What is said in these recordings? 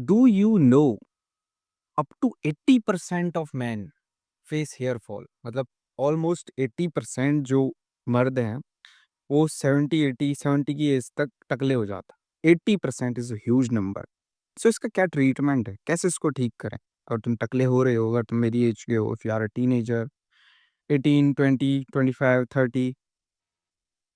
Do you know up to 80% of man face hair fall? मतलब almost 80% जो मर्द हैं वो 70 की एज तक टकले हो जाता है। 80% इज ह्यूज नंबर। सो इसका क्या ट्रीटमेंट है, कैसे इसको ठीक करें? अगर तुम टकले हो रहे हो, अगर तुम मेरी एज के हो, if you are a teenager, 18, 20, 25, 30,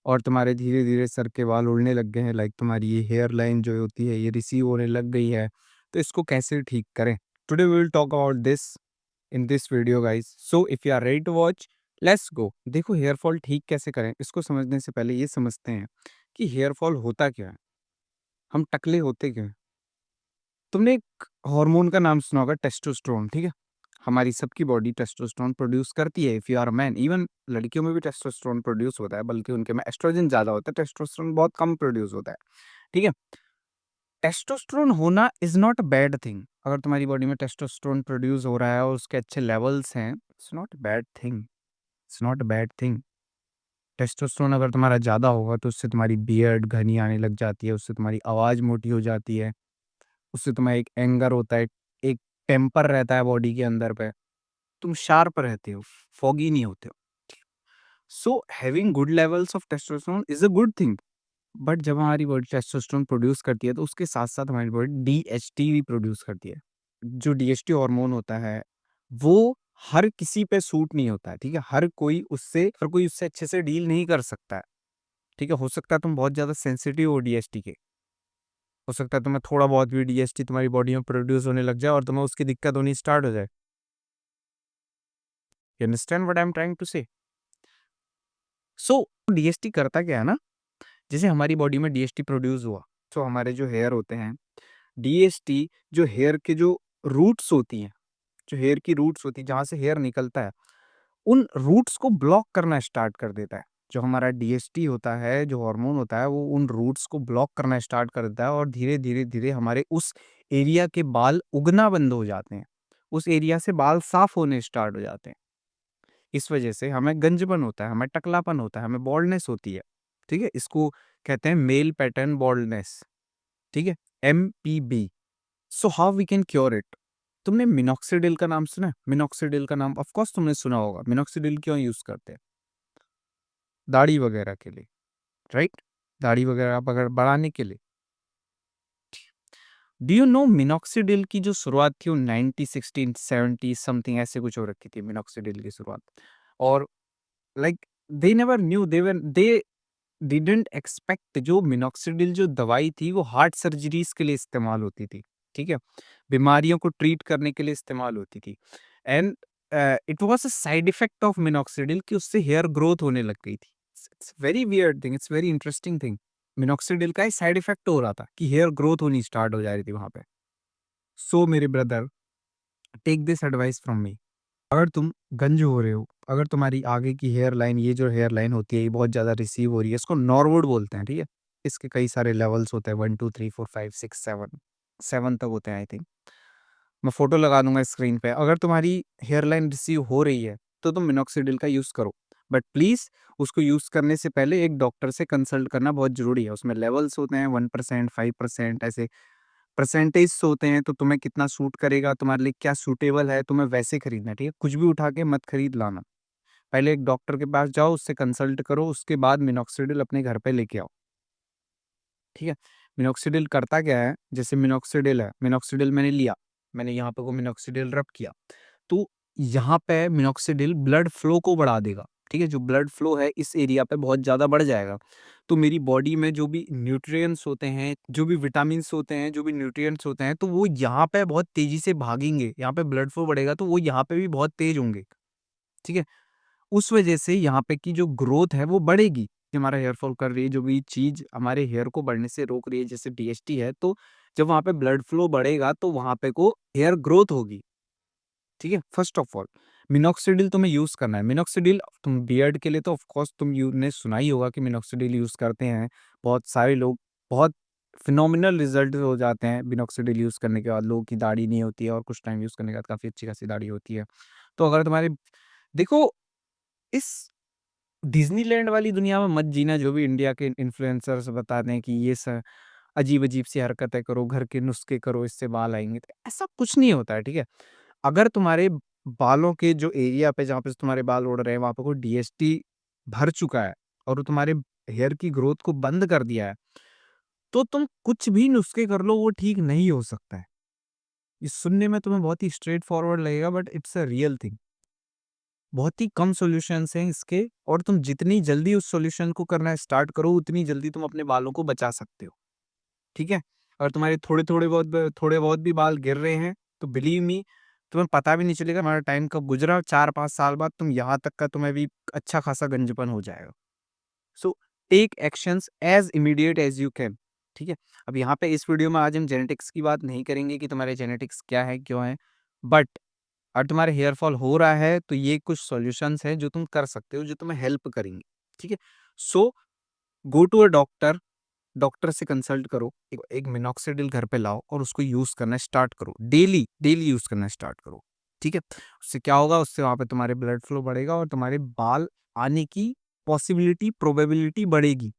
और तुम्हारे धीरे धीरे सर के बाल उड़ने लग गए हैं, लाइक तुम्हारी ये हेयर लाइन जो होती है ये रिसीव होने लग गई है, तो इसको कैसे ठीक करें? Today we will talk about this in this video guys. So if you are ready to watch, let's go. देखो, हेयर फॉल ठीक कैसे करें इसको समझने से पहले ये समझते हैं कि हेयर फॉल होता क्या है, हम टकले होते क्यों हैं। तुमने एक हार्मोन का नाम सुना होगा, टेस्टोस्टेरोन, ठीक है? हमारी सबकी बॉडी टेस्टोस्टेरोन प्रोड्यूस करती है। If you are man, even लड़कियों में भी टेस्टोस्टेरोन प्रोड्यूस होता है, बल्कि उनके में एस्ट्रोजन ज्यादा होता है, टेस्टोस्टेरोन बहुत कम प्रोड्यूस होता है। ठीक है? टेस्टोस्टेरोन होना is not a bad thing. अगर तुम्हारी बॉडी में टेस्टोस्टेरोन प्रोड्यूस हो रहा है और उसके अच्छे लेवल्स हैं, it's not bad thing. It's not a bad thing. Testosterone अगर तुम्हारा ज़्यादा होगा तो उससे तुम्हारी बियर्ड घनी आने लग जाती है, उससे तुम्हारी आवाज़ मोटी हो जाती है, उससे तुम्हें एक एंगर होता है, एक टेम्पर रहता है बॉडी के अंदर पे, तुम शार्प रहते हो, फॉगी नहीं होते हो। So having good levels of testosterone is a good thing. But जब हमारी बॉडी टेस्टोस्टेरोन प्रोड्यूस करती है तो उसके साथ साथ हमारी बॉडी डीएचटी भी प्रोड्यूस करती है। जो डीएचटी हार्मोन होता है वो हर किसी पे सूट नहीं होता है, ठीक है? हर कोई उससे अच्छे से डील नहीं कर सकता है, ठीक है? हो सकता है तुम बहुत ज़्यादा सेंसिटिव हो डीएचटी के, हो सकता है तुम्हें थोड़ा बहुत भी डीएचटी तुम्हारी बॉडी में प्रोड्यूस होने लग जाए और तुम्हें उसकी दिक्कत होनी स्टार्ट हो जाए। You understand what I am trying to say? So DHT करता क्या है ना, जैसे हमारी बॉडी में डीएचटी प्रोड्यूस हुआ, तो हमारे जो हेयर होते हैं, डीएचटी जो हेयर के जो रूट्स होती हैं, जो हेयर की रूट्स होती है जहाँ से हेयर निकलता है, उन रूट्स को ब्लॉक करना स्टार्ट कर देता है। जो हमारा डीएचटी होता है, जो हार्मोन होता है, वो उन रूट्स को ब्लॉक करना स्टार्ट कर देता है और धीरे-धीरे हमारे उस एरिया के बाल उगना बंद हो जाते हैं। उस एरिया से बाल साफ होने स्टार्ट हो जाते हैं। इस वजह से हमें गंजपन होता है, हमें टकलापन होता है, हमें बाल्डनेस होती है। ठीक है? इसको कहते हैं मेल पैटर्न बाल्डनेस। ठीक है? MPB. So how we can cure it? तुमने मिनॉक्सिडिल का नाम सुना है? मिनॉक्सिडिल का नाम ऑफ कोर्स तुमने सुना होगा। मिनॉक्सिडिल क्यों यूज़ करते हैं? दाढ़ी वगैरह के लिए, राइट? दाढ़ी वगैरह आप अगर बढ़ाने के लिए। डू यू नो मिनॉक्सिडिल की जो शुरुआत थी वो 90, 16, 70 समथिंग ऐसे कुछ हो रखी थी मिनॉक्सिडिल की शुरुआत। और like they never knew, they didn't expect जो मिनॉक्सिडिल जो दवाई थी वो हार्ट सर्जरीज के लिए इस्तेमाल होती थी। ठीक है? बीमारियों को ट्रीट करने के लिए इस्तेमाल होती थी। And it was a side effect of minoxidil कि उससे हेयर ग्रोथ होने लग गई थी। It's very weird thing, it's very interesting thing. Minoxidil का एक साइड इफेक्ट हो रहा था कि हेयर ग्रोथ होनी स्टार्ट हो जा रही थी वहां पे। सो मेरे brother, take this advice from me. अगर तुम गंज हो रहे हो, अगर तुम्हारी आगे की हेयर लाइन, ये जो हेयर लाइन होती है ये बहुत ज़्यादा रिसीव हो रही है, इसको नॉर्वुड बोलते हैं, ठीक है? इसके कई सारे लेवल्स होते हैं, 1, 2, 3, 4, 5, 6, 7, 7 तक होते हैं आई थिंक। मैं फोटो लगा दूंगा स्क्रीन पे। अगर तुम्हारी हेयर लाइन रिसीव हो रही है तो तुम मिनॉक्सिडिल का यूज़ करो, बट प्लीज़ उसको यूज़ करने से पहले एक डॉक्टर से कंसल्ट करना बहुत ज़रूरी है। उसमें लेवल्स होते हैं, 1%, 5%, ऐसे परसेंटेज होते हैं, तो तुम्हें कितना सूट करेगा, तुम्हारे लिए क्या सूटेबल है, तुम्हें वैसे खरीदना है, ठीक है? कुछ भी उठा के मत खरीद लाना। पहले एक डॉक्टर के पास जाओ, उससे कंसल्ट करो, उसके बाद मिनॉक्सिडिल अपने घर पे लेके आओ, ठीक है? मिनॉक्सिडिल करता क्या है, जैसे मिनॉक्सिडिल है, मिनॉक्सिडिल मैंने लिया, मैंने यहाँ पे को मिनॉक्सिडिल रब किया, तो यहाँ पे मिनॉक्सिडिल ब्लड फ्लो को बढ़ा देगा, ठीक है? जो ब्लड फ्लो है इस एरिया पे बहुत ज़्यादा बढ़ जाएगा, तो मेरी बॉडी में जो भी न्यूट्रिएंट्स होते हैं, जो भी विटामिन्स होते हैं, जो भी न्यूट्रिएंट्स होते हैं, तो वो यहाँ पे बहुत तेज़ी से भागेंगे, यहाँ पे ब्लड फ्लो बढ़ेगा तो वो यहाँ पे भी बहुत तेज़ होंगे, ठीक है? उस वजह से यहाँ पे की जो ग्रोथ है वो बढ़ेगी, कि हमारा हेयर फॉल कर रही है, जो भी चीज़ हमारे हेयर को बढ़ने से रोक रही है, जैसे डीएचटी है, तो जब वहाँ पे ब्लड फ्लो बढ़ेगा तो वहाँ पे को हेयर ग्रोथ होगी, ठीक है? फर्स्ट ऑफ ऑल मिनॉक्सिडिल तुम्हें यूज़ करना है। मिनॉक्सिडिल तुम बियर्ड के लिए तो ऑफ कोर्स तुम यू ने सुना ही होगा कि मिनॉक्सिडिल यूज़ करते हैं, बहुत सारे लोग, बहुत फिनोमिनल रिजल्ट हो जाते हैं मिनॉक्सिडिल यूज़ करने के बाद। लोगों की दाढ़ी नहीं होती है और कुछ टाइम यूज़ करने के बाद काफ़ी अच्छी खासी दाढ़ी होती है। तो अगर तुम्हारे, देखो, इस डिज़नीलैंड वाली दुनिया में मत जीना जो भी इंडिया के इन्फ्लुएंसर्स बताते हैं कि ये स अजीब-अजीब सी हरकतें करो, घर के नुस्खे करो, इससे बाल आएँगे। तो ऐसा कुछ नहीं होता है, ठीक है? अगर तुम्हारे बालों के जो एरिया पे जहाँ पे से तुम्हारे बाल उड़ रहे हैं, वहाँ पे कोई डीएसटी भर चुका है और वो तुम्हारे हेयर की ग्रोथ को बंद कर दिया है, तो तुम कुछ भी नुस्खे कर लो, वो ठीक नहीं हो सकता है। ये सुनने में तुम्हें बहुत ही स्ट्रेट फॉरवर्ड लगेगा but it's a real thing. बहुत ही कम सॉल्यूशंस हैं इसके और तुम जितनी जल्दी उस सॉल्यूशन को करना स्टार्ट करो, उतनी जल्दी तुम अपने बालों को बचा सकते हो, ठीक है? अगर तुम्हारे थोड़े बहुत भी बाल गिर रहे हैं, तो बिलीव मी तुम्हें पता भी नहीं चलेगा तुम्हारा टाइम कब गुज़रा, 4-5 साल बाद तुम यहाँ तक का तुम्हें भी अच्छा खासा गंजपन हो जाएगा। So take actions as immediate as you can, ठीक है? अब यहाँ पे इस वीडियो में आज हम जेनेटिक्स की बात नहीं करेंगे कि तुम्हारे जेनेटिक्स क्या है, क्यों है, बट अगर तुम्हारे हेयर फॉल हो रहा है, तो ये कुछ सॉल्यूशंस हैं जो तुम कर सकते हो, जो तुम्हें हेल्प करेंगे, ठीक है? So go to a doctor, doctor से कंसल्ट करो, एक एक मिनॉक्सिडिल घर पे लाओ और उसको यूज़ करना स्टार्ट करो। डेली, डेली यूज़ करना स्टार्ट करो, ठीक है? उससे क्या होगा, उससे वहाँ पे तुम्हारे ब्लड फ्लो बढ़ेगा और तुम्हारे बाल आने की पॉसिबिलिटी, प्रोबेबिलिटी बढ़ेगी,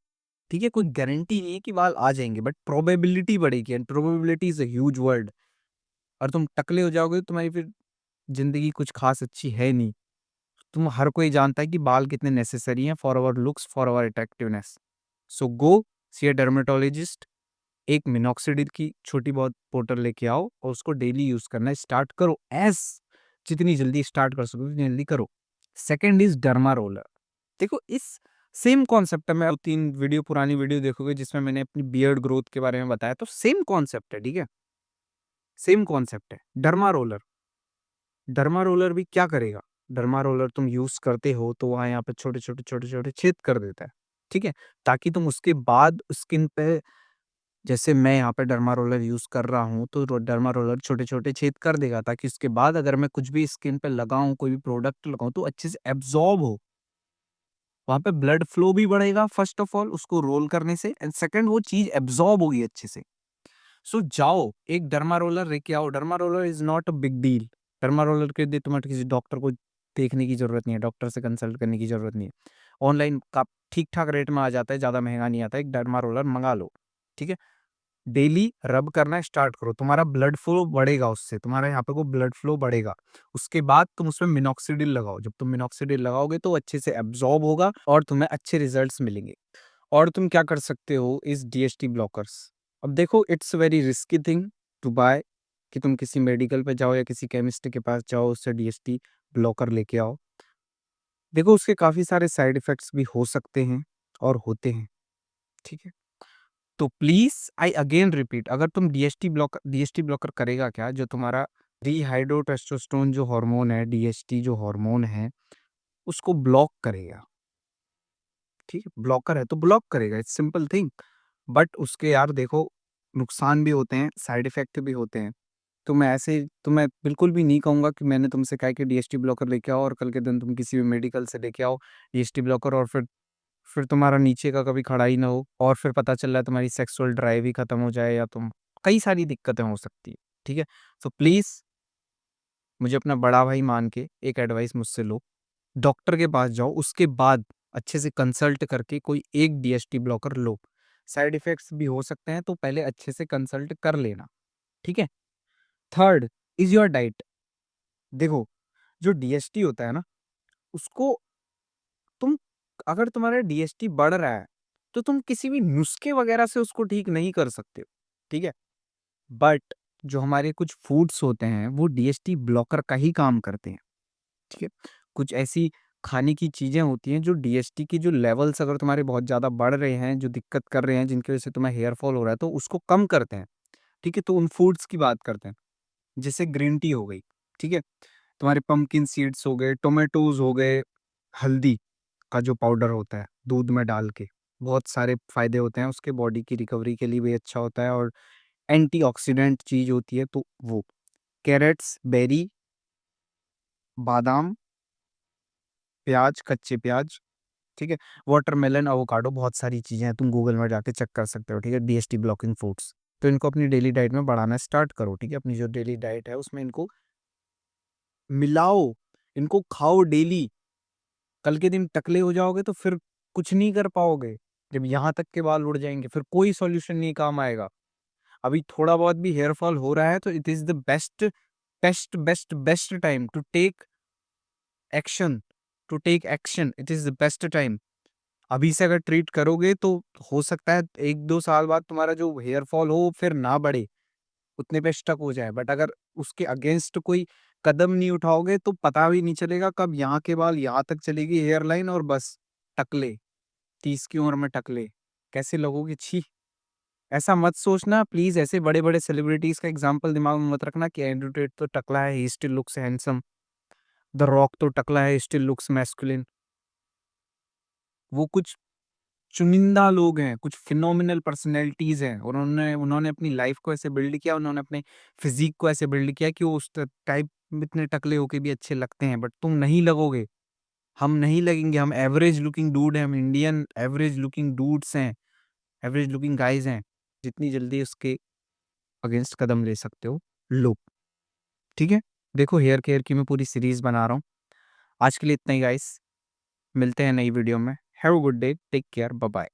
ठीक है? कोई गारंटी नहीं है कि बाल आ जाएँगे बट प्रोबेबिलिटी बढ़ेगी and probability is a huge word. और तुम टकले हो जाओगे तो तुम्हारी फिर ज़िंदगी कुछ ख़ास अच्छी है नहीं। तुम हर कोई जानता है कि बाल कितने नेसेसरी हैं for our looks, for our attractiveness. So go see a dermatologist, एक मिनॉक्सिडिल की छोटी बहुत बोतल लेके आओ और उसको डेली यूज़ करना स्टार्ट करो एज़ जितनी जल्दी स्टार्ट कर सको उतनी जल्दी करो। Second is derma roller. देखो इस सेम कॉन्सेप्ट है, मैं 3 वीडियो पुरानी वीडियो देखोगे जिसमें मैंने अपनी बियर्ड ग्रोथ के बारे में बताया, तो सेम कॉन्सेप्ट है, ठीक है? सेम कॉन्सेप्ट है, डर्मा रोलर। डर्मा रोलर भी क्या करेगा? डर्मा रोलर तुम यूज़ करते हो तो वहाँ यहाँ पे छोटे-छोटे, छोटे-छोटे छेद कर देता है, ठीक है? ताकि तुम उसके बाद स्किन पे, जैसे मैं यहाँ पे डर्मा रोलर यूज़ कर रहा हूँ, तो डर्मा रोलर छोटे-छोटे छेद कर देगा ताकि उसके बाद अगर मैं कुछ भी स्किन पे लगाऊँ, कोई भी प्रोडक्ट लगाऊँ तो अच्छे से एब्ज़ॉर्ब हो। वहाँ पे ब्लड फ्लो भी बढ़ेगा फर्स्ट ऑफ ऑल उसको रोल करने से एंड सेकंड वो चीज़ एब्ज़ॉर्ब होगी अच्छे से। सो जाओ, एक डर्मा रोलर लेके आओ, derma roller is not a big deal. Derma roller के लिए तुम्हें किसी डॉक्टर को देखने की ज़रूरत नहीं है, डॉक्टर से कंसल्ट करने की ज़रूरत नहीं है। ऑनलाइन का ठीक-ठाक रेट में आ जाता है, ज़्यादा महँगा नहीं आता है, एक डर्मा रोलर मँगा लो, ठीक है? डेली रब करना स्टार्ट करो, तुम्हारा ब्लड फ्लो बढ़ेगा उससे, तुम्हारे यहाँ पे को ब्लड फ्लो बढ़ेगा। उसके बाद तुम उसमें मिनॉक्सिडिल लगाओ, जब तुम मिनॉक्सिडिल लगाओगे तो अच्छे से एब्ज़ॉर्ब होगा और तुम्हें अच्छे रिज़ल्ट्स मिलेंगे। और तुम क्या कर सकते हो इस डीएसटी ब्लॉकर्स। अब देखो it's very risky thing to buy कि तुम किसी मेडिकल पे जाओ या किसी केमिस्ट के पास जाओ उससे डीएसटी ब्लॉकर लेके आओ। देखो उसके काफ़ी सारे साइड इफ़ेक्ट्स भी हो सकते हैं और होते हैं, ठीक है? तो प्लीज़ आई अगेन रिपीट, अगर तुम डीएसटी ब्लॉकर करेगा क्या, जो तुम्हारा डिहाइड्रोटेस्टोस्टेरोन जो हार्मोन है, डीएसटी जो हार्मोन है, उसको ब्लॉक करेगा, ठीक है? ब्लॉकर है तो ब्लॉक करेगा, इट्स सिंपल थिंग। बट उसके यार देखो नुकसान भी होते हैं, साइड इफ़ेक्ट भी होते हैं। तो मैं बिल्कुल भी नहीं कहूँगा कि मैंने तुमसे कहा कि डीएसटी ब्लॉकर लेके आओ और कल के दिन तुम किसी भी मेडिकल से लेके आओ डीएसटी ब्लॉकर और फिर तुम्हारा नीचे का कभी खड़ा ही ना हो और फिर पता चल रहा है तुम्हारी सेक्सुअल ड्राइव ही खत्म हो जाए या तुम कई सारी दिक्कतें हो सकती है, ठीक है? सो प्लीज़ मुझे अपना बड़ा भाई मान के एक एडवाइस मुझसे लो, डॉक्टर के पास जाओ, उसके बाद अच्छे से कंसल्ट करके कोई एक डीएसटी ब्लॉकर लो। साइड इफ़ेक्ट्स भी हो सकते हैं, तो पहले अच्छे से कंसल्ट कर लेना, ठीक है? Third is your diet. देखो, जो डीएसटी होता है ना, उसको तुम अगर तुम्हारा डीएसटी बढ़ रहा है, तो तुम किसी भी नुस्खे वगैरह से उसको ठीक नहीं कर सकते हो, ठीक है? बट जो हमारे कुछ फूड्स होते हैं, वो डीएसटी ब्लॉकर का ही काम करते हैं, ठीक है? कुछ ऐसी खाने की चीज़ें होती हैं, जो डीएसटी की जो लेवल्स अगर तुम्हारे बहुत ज़्यादा बढ़ रहे हैं, जो दिक्कत कर रहे हैं, जिनकी वजह से तुम्हें हेयर फॉल हो रहा है, तो उसको कम करते हैं, ठीक है? तो उन फूड्स की बात करते हैं, जैसे ग्रीन टी हो गई, ठीक है? तुम्हारे पंपकिन सीड्स हो गए, टोमेटोज़ हो गए, हल्दी का जो पाउडर होता है, दूध में डाल के, बहुत सारे फ़ायदे होते हैं उसके, बॉडी की रिकवरी के लिए भी अच्छा होता है और एंटीऑक्सीडेंट चीज़ होती है, तो वो। कैरेट्स, बेरी, बादाम, प्याज़, कच्चे प्याज़, ठीक है? वाटरमेलन, एवोकाडो, बहुत सारी चीज़ें हैं, तुम गूगल में जाके चेक कर सकते हो, ठीक है? DST blocking foods. तो इनको अपनी डेली डाइट में बढ़ाना स्टार्ट करो, ठीक है? अपनी जो डेली डाइट है, उसमें इनको मिलाओ, इनको खाओ डेली। कल के दिन टकले हो जाओगे तो फिर कुछ नहीं कर पाओगे। जब यहाँ तक के बाल उड़ जाएँगे फिर कोई सॉल्यूशन नहीं काम आएगा। अभी थोड़ा बहुत भी हेयर फॉल हो रहा है तो it is the best time action to take action, it is the best time. अभी से अगर ट्रीट करोगे तो हो सकता है 1-2 साल बाद तुम्हारा जो हेयर फॉल हो फिर ना बढ़े, उतने पे स्टक हो जाए। बट अगर उसके अगेंस्ट कोई कदम नहीं उठाओगे तो पता भी नहीं चलेगा कब यहाँ के बाल यहाँ तक चलेगी हेयर लाइन और बस टकले, 30 की उम्र में टकले। कैसे लगोगे? छी! ऐसा मत सोचना प्लीज़, ऐसे बड़े-बड़े सेलिब्रिटीज़ का एग्ज़ाम्पल दिमाग में मत रखना कि एंड्रयू टेट तो टकला है, he still looks handsome. The rock तो टकला है, ही स्टिल लुक्स मैस्कुलिन। वो कुछ चुनिंदा लोग हैं, कुछ फिनोमिनल पर्सनैलिटीज़ हैं। उन्होंने उन्होंने अपनी लाइफ़ को ऐसे बिल्ड किया, उन्होंने अपने फ़िज़ीक को ऐसे बिल्ड किया कि वो उस टाइप इतने टकले होके भी अच्छे लगते हैं, बट तुम नहीं लगोगे, हम नहीं लगेंगे, हम एवरेज लुकिंग डूड हैं, हम इंडियन एवरेज लुकिंग डूड्स हैं, एवरेज लुकिंग गाइज़ हैं। जितनी जल्दी उसके अगेंस्ट कदम ले सकते हो, लो, ठीक है? देखो हेयर केयर की मैं पूरी सीरीज़ बना रहा हूँ। आज के लिए इतना ही गाइस, मिलते हैं नई वीडियो में। Have a good day, take care, bye bye.